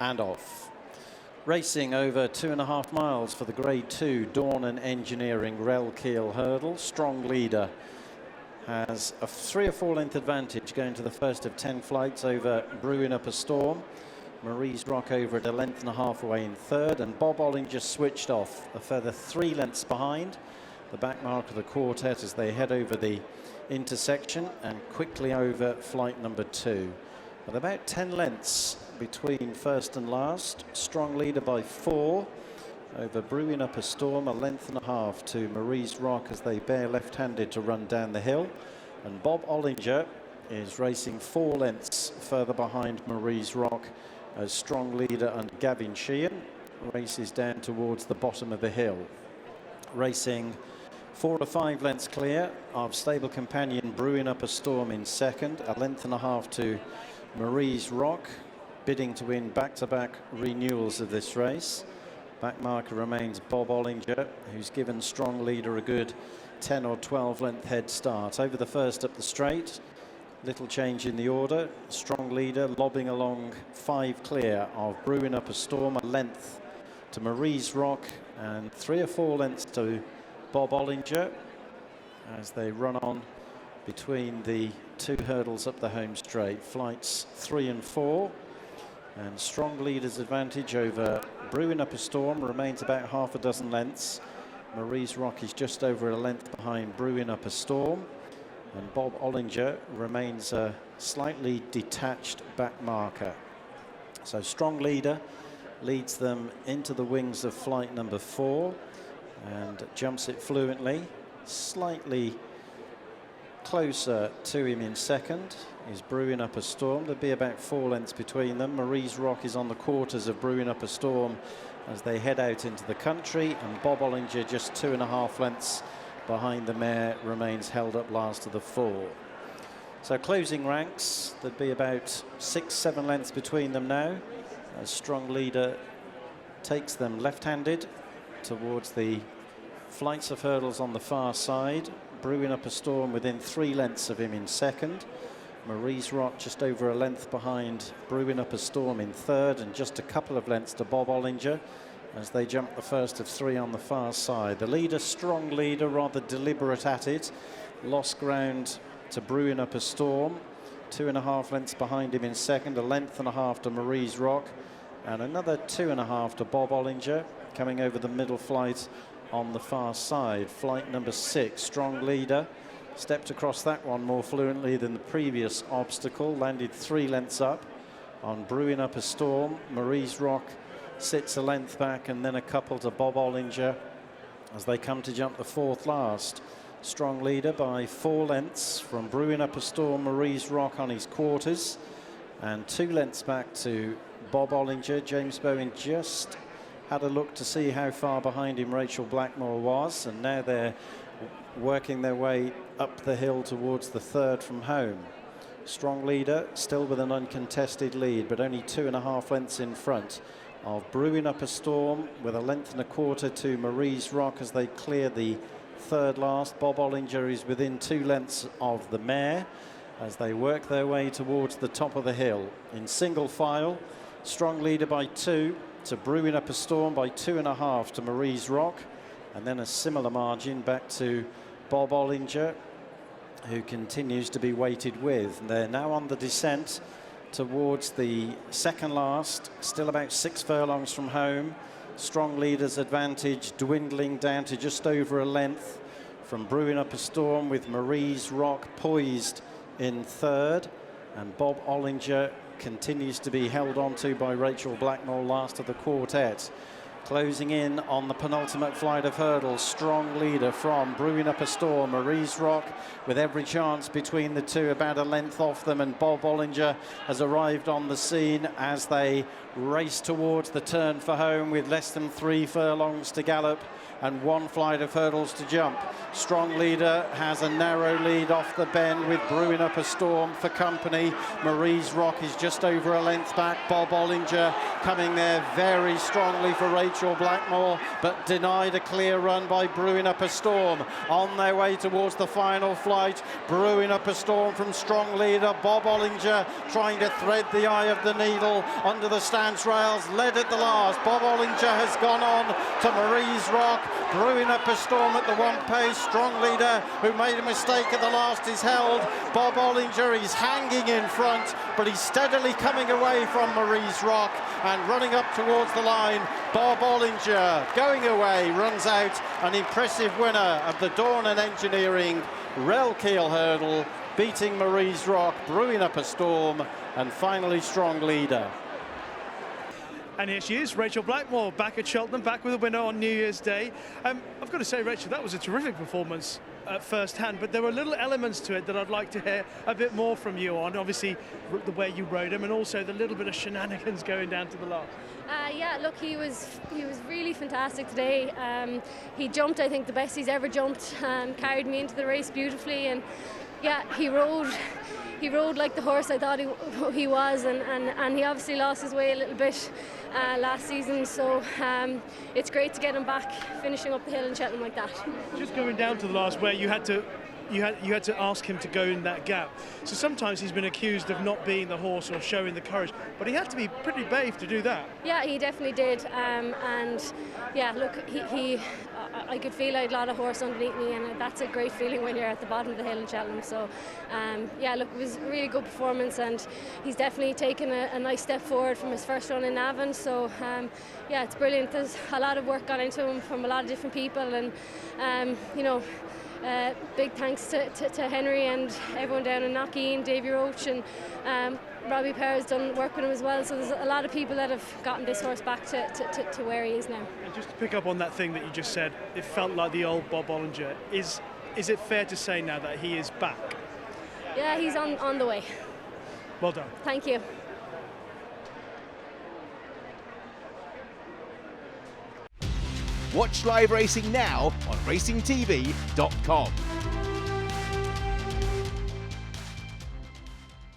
and off. Racing over 2.5 miles for the Grade 2 Dornan Engineering Relkeel Hurdle. Strong leader has a 3 or 4 length advantage going to the first of 10 flights over Brewing Up a Storm. Marie's Rock over at 1.5 lengths away in third, and Bob Olinger switched off a further 3 lengths behind the back mark of the quartet as they head over the intersection and quickly over flight number 2. With about 10 lengths between first and last, strong leader by 4 over Brewing Up a Storm, 1.5 lengths to Marie's Rock as they bear left-handed to run down the hill, and Bob Olinger is racing 4 lengths further behind Marie's Rock as strong leader under Gavin Sheehan races down towards the bottom of the hill. Racing 4 or 5 lengths clear of stable companion Brewing Up a Storm in second, 1.5 lengths to Marie's Rock, bidding to win back-to-back renewals of this race. Back marker remains Bob Olinger, who's given strong leader a good 10 or 12 length head start. Over the first up the straight, little change in the order. Strong leader lobbing along 5 clear of Brewing Up a Storm, 1 length to Marie's Rock, and 3 or 4 lengths to Bob Olinger as they run on between the 2 hurdles up the home straight. Flights 3 and 4, and strong leader's advantage over Brewing Up a Storm remains about 6 lengths. Marie's Rock is just over 1 length behind Brewing Up a Storm, and Bob Olinger remains a slightly detached back marker. So strong leader leads them into the wings of flight number 4 and jumps it fluently. Slightly closer to him in second is Brewing Up a Storm. There'll be about 4 lengths between them. Marie's Rock is on the quarters of Brewing Up a Storm as they head out into the country, and Bob Olinger just 2.5 lengths behind the mare remains held up last of the 4. So closing ranks, there'd be about 6-7 lengths between them now as strong leader takes them left-handed towards the flights of hurdles on the far side. Brewing Up a Storm within 3 lengths of him in second. Marie's Rock just over 1 length behind Brewing Up a Storm in third, and just a couple of lengths to Bob Olinger as they jump the first of 3 on the far side. The leader, strong leader, rather deliberate at it. Lost ground to Brewing Up a Storm. 2.5 lengths behind him in second, 1.5 lengths to Marie's Rock, and another 2.5 to Bob Olinger coming over the middle flight on the far side. Flight number 6, strong leader, stepped across that one more fluently than the previous obstacle, landed 3 lengths up on Brewing Up a Storm. Marie's Rock sits a length back, and then a couple to Bob Olinger as they come to jump the 4th last. Strong leader by 4 lengths from Brewing Up a Storm, Marie's Rock on his quarters, and 2 lengths back to Bob Olinger. James Bowen just had a look to see how far behind him Rachael Blackmore was, and now they're working their way up the hill towards the 3rd from home. Strong leader still with an uncontested lead, but only 2.5 lengths in front of Brewing Up a Storm, with 1.25 lengths to Marie's Rock as they clear the 3rd last. Bob Olinger is within 2 lengths of the mare as they work their way towards the top of the hill. In single file, strong leader by 2 to Brewing Up a Storm, by 2.5 to Marie's Rock, and then a similar margin back to Bob Olinger, who continues to be weighted with. And they're now on the descent towards the 2nd last, still about 6 furlongs from home. Strong leader's advantage dwindling down to just over 1 length from Brewing Up a Storm, with Marie's Rock poised in 3rd, and Bob Olinger continues to be held onto by Rachael Blackmore last of the quartet. Closing in on the penultimate flight of hurdles, strong leader from Brewing Up a Storm, Marie's Rock, with every chance between the 2, about 1 length off them, and Bob Olinger has arrived on the scene as they race towards the turn for home with less than 3 furlongs to gallop. and 1 flight of hurdles to jump. Strong leader has a narrow lead off the bend with Brewing Up a Storm for company. Marie's Rock is just over a length back. Bob Olinger coming there very strongly for Rachael Blackmore, but denied a clear run by Brewing Up a Storm. On their way towards the final flight, Brewing Up a Storm from strong leader. Bob Olinger trying to thread the eye of the needle under the stance rails, led at the last. Bob Olinger has gone on to Marie's Rock. Brewing Up a Storm at the 1 pace. Strong leader who made a mistake at the last is held. Bob Olinger, he's hanging in front, but he's steadily coming away from Marie's Rock and running up towards the line. Bob Olinger going away, runs out, an impressive winner of the Dornan Engineering Relkeel Hurdle, beating Marie's Rock, Brewing Up a Storm, and finally Strong Leader. And here she is, Rachael Blackmore, back at Cheltenham, back with a winner on New Year's Day. I've got to say, Rachael, that was a terrific performance first hand, but there were little elements to it that I'd like to hear a bit more from you on. Obviously, the way you rode him, and also the little bit of shenanigans going down to the last. Yeah, look, he was really fantastic today. He jumped, I think, the best he's ever jumped. Carried me into the race beautifully, and yeah, he rode like the horse I thought he was, and he obviously lost his way a little bit last season, so it's great to get him back finishing up the hill in Cheltenham like that. Just going down to the last, where you had to ask him to go in that gap. So sometimes he's been accused of not being the horse or showing the courage, but he had to be pretty brave to do that. Yeah, he definitely did, and yeah, look, I could feel I had a lot of horse underneath me, and that's a great feeling when you're at the bottom of the hill in Cheltenham. So yeah, look, it was a really good performance, and he's definitely taken a nice step forward from his first run in Navan. So yeah, it's brilliant. There's a lot of work gone into him from a lot of different people, and you know, big thanks to Henry and everyone down in Knockeen, Davy Roach, and Robbie Per's done work with him as well. So there's a lot of people that have gotten this horse back to where he is now. And just to pick up on that thing that you just said, it felt like the old Bob Olinger. Is it fair to say now that he is back? Yeah, he's on the way. Well done. Thank you. Watch live racing now on racingtv.com.